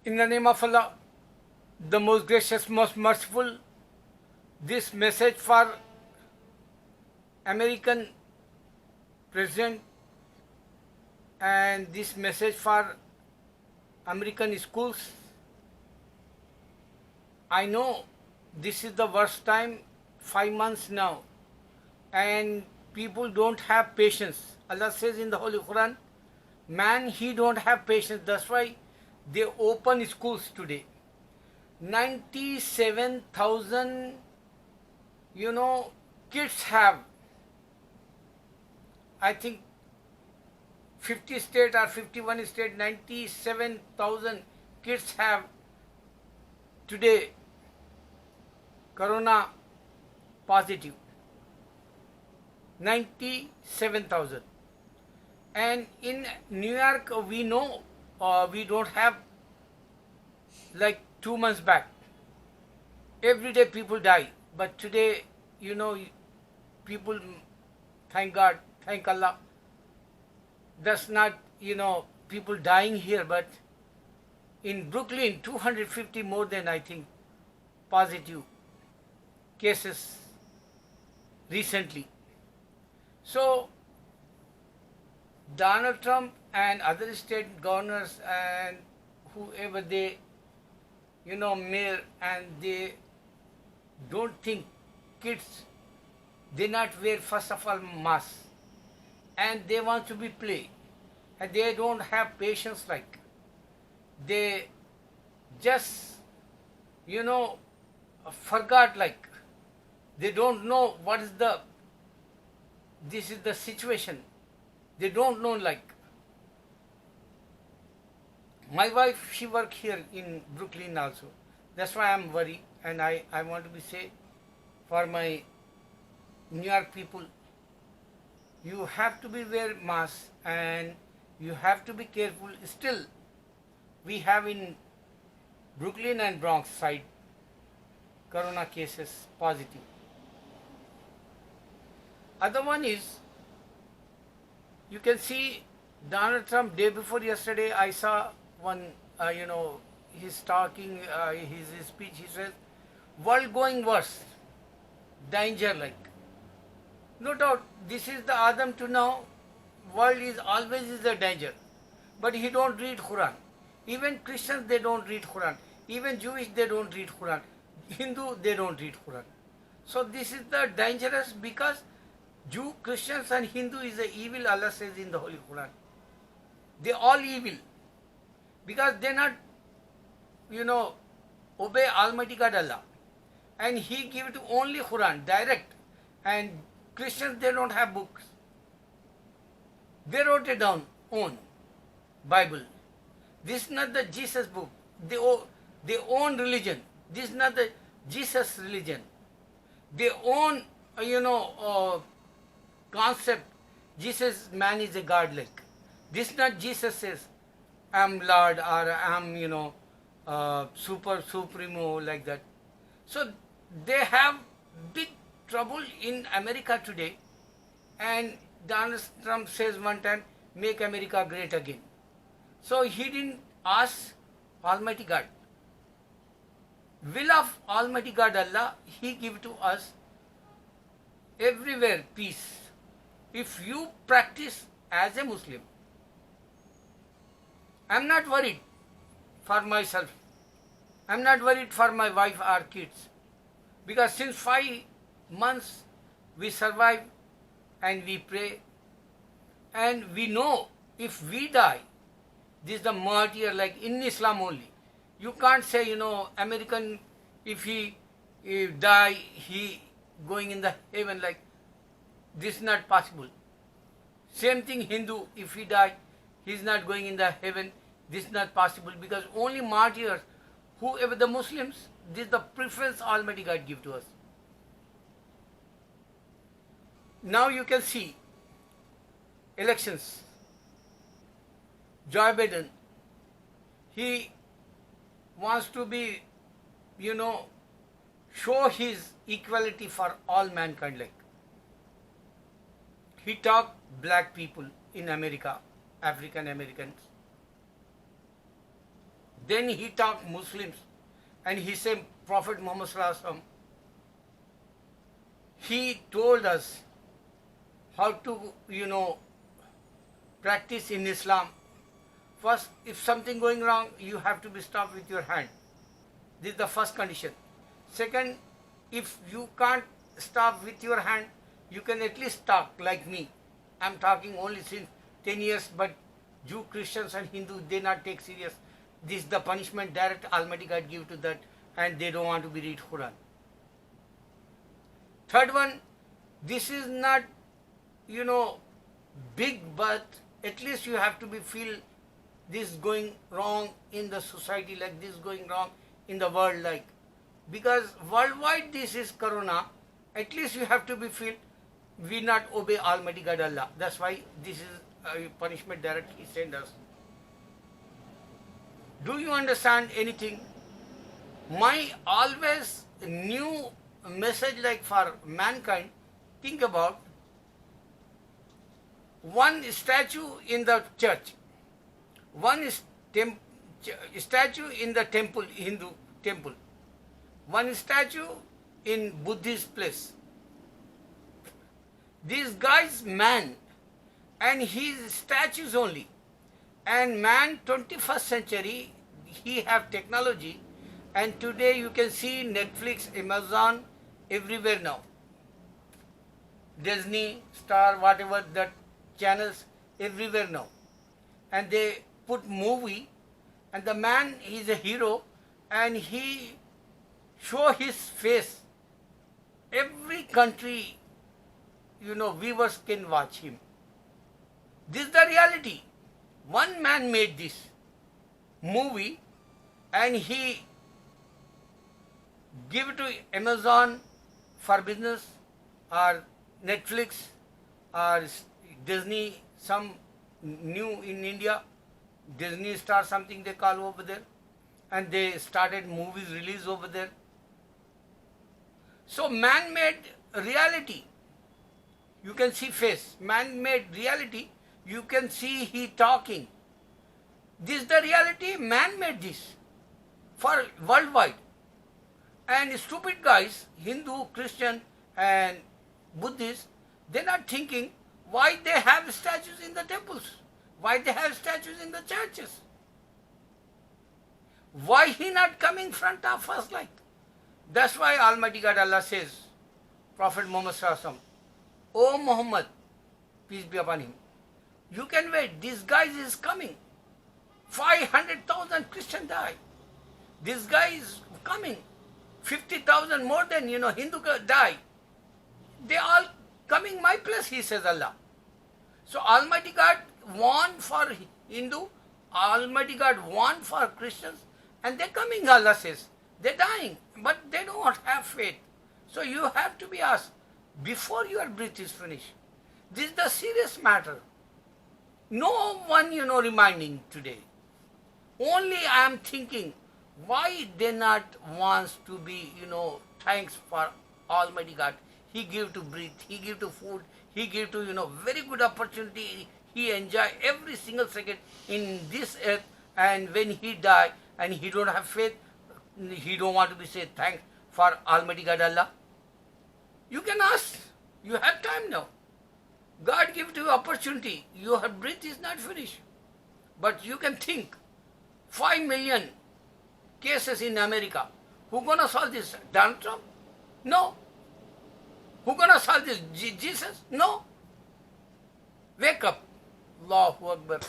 In the name of Allah, the most gracious, most merciful, this message for American President and this message for American schools. I know this is the worst time, 5 months now, and people don't have patience. Allah says in the Holy Quran, man, he don't have patience. That's why they open schools today. 97,000, kids have, I think 50 state or 51 state, 97,000 kids have today corona positive. 97,000. And in New York, we know we don't have, like 2 months back. Every day people die. But today, people, thank God, thank Allah. That's not, people dying here, but in Brooklyn, 250 more than, I think, positive cases recently. So, Donald Trump and other state governors and whoever they, mayor, and they don't think kids, they not wear first of all mask, and they want to be play, and they don't have patience, like they just forgot, like they don't know what is this is the situation. They don't know, like my wife, she work here in Brooklyn also. That's why I'm worried, and I want to be say for my New York people, you have to be wear mask and you have to be careful. Still, we have in Brooklyn and Bronx side corona cases positive. Other one is, you can see Donald Trump, day before yesterday, I saw one, he's talking, his speech, he says, world going worse, danger, like. No doubt, this is the Adam to know, world is always is a danger. But he don't read Quran. Even Christians, they don't read Quran. Even Jewish, they don't read Quran. Hindu, they don't read Quran. So this is the dangerous, because Jew, Christians and Hindu is the evil, Allah says in the Holy Quran. They all evil. Because they not, obey Almighty God Allah. And He give it only Quran, direct. And Christians, they don't have books. They wrote it down, own Bible. This is not the Jesus book. They own religion. This is not the Jesus religion. They own, concept. Jesus, man is a God, like. This is not Jesus says, I'm Lord, or I'm, supremo, like that. So they have big trouble in America today. And Donald Trump says one time, make America great again. So he didn't ask Almighty God. Will of Almighty God Allah, He give to us everywhere peace. If you practice as a Muslim, I'm not worried for myself. I'm not worried for my wife or kids. Because since 5 months we survive and we pray, and we know if we die, this is the martyr, like in Islam only. You can't say, American, if he die, he going in the heaven, like this is not possible. Same thing Hindu, if he die, he is not going in the heaven. This is not possible, because only martyrs, whoever the Muslims, this is the preference Almighty God give to us. Now you can see elections. Joe Biden, he wants to be, show his equality for all mankind, like. He talked black people in America, African Americans. Then he talked Muslims, and he said Prophet Muhammad Sallallahu Alaihi Wasallam, he told us how to, practice in Islam. First, if something going wrong, you have to be stopped with your hand. This is the first condition. Second, if you can't stop with your hand, you can at least talk like me. I'm talking only since 10 years, but Jew, Christians and Hindu, they not take serious. This is the punishment direct Almighty God give to that, and they don't want to be read Quran. Third one, this is not, big, but at least you have to be feel this going wrong in the society, like this going wrong in the world, like, because worldwide this is corona, at least you have to be feel we not obey Almighty God Allah. That's why this is a punishment direct He sent us. Do you understand anything? My always new message like for mankind, think about one statue in the church, one is statue in the temple, Hindu temple, one statue in Buddhist place. These guys man, and his statues only. And man, 21st century, he have technology, and today you can see Netflix, Amazon, everywhere now. Disney, Star, whatever that channels, everywhere now. And they put movie, and the man is a hero, and he show his face. Every country, viewers can watch him. This is the reality. One man made this movie, and he give it to Amazon for business, or Netflix, or Disney, some new in India, Disney Star, something they call over there, and they started movies release over there. So man-made reality, you can see face. Man-made reality, you can see he talking. This is the reality, man made this for worldwide. And stupid guys, Hindu, Christian and Buddhist, they're not thinking why they have statues in the temples, why they have statues in the churches. Why he not coming front of us like? That's why Almighty God Allah says, Prophet Muhammad Sallallahu Alaihi Wasallam, O Muhammad, peace be upon him, you can wait, this guy is coming. 500,000 Christians die. This guy is coming. 50,000 more than, Hindu die. They all coming my place, he says Allah. So Almighty God want for Hindu, Almighty God want for Christians, and they're coming, Allah says. They're dying, but they don't have faith. So you have to be asked, before your breath is finished. This is the serious matter. No one, reminding today. Only I am thinking, why they not wants to be, thanks for Almighty God. He give to breathe, He give to food, He give to, very good opportunity. He enjoy every single second in this earth, and when he die and he don't have faith, he don't want to be said thanks for Almighty God Allah. You can ask, you have time now. God give you opportunity, your breath is not finished. But you can think, 5 million cases in America. Who gonna solve this? Donald Trump? No. Who gonna solve this? Jesus? No. Wake up. Allahu Akbar.